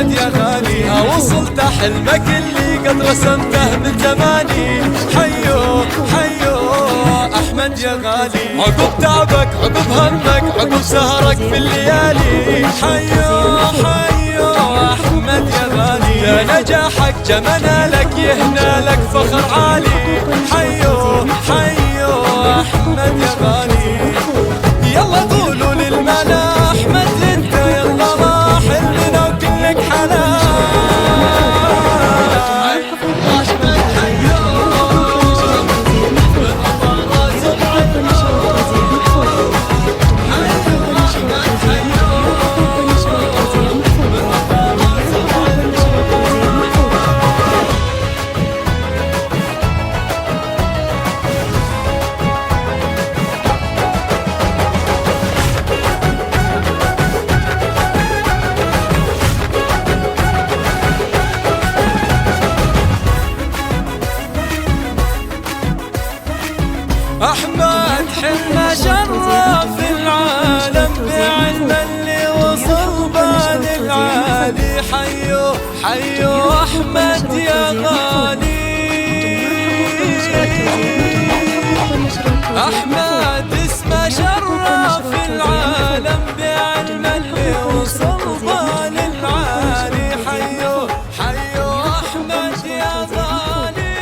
احمد يا غالي، وصلت حلمك اللي قد رسمته من زماني. حيو حيو احمد يا غالي، عقب تعبك عقب همك عقب سهرك في الليالي. حيو حيو احمد يا غالي، يا نجاحك جمنا لك يهنى لك فخر عالي. حيو حيو احمد يا غالي، يلا قولوا للملا احمد انت يلا ما حلمنا وكلك حلال. احمد حنا شرف العالم بعلم اللي وصل بال العالي. حيو حيو احمد يا غالي، احمد اسمه شرف العالم بعلم اللي وصل بال العالي. حيو حيو احمد يا غالي.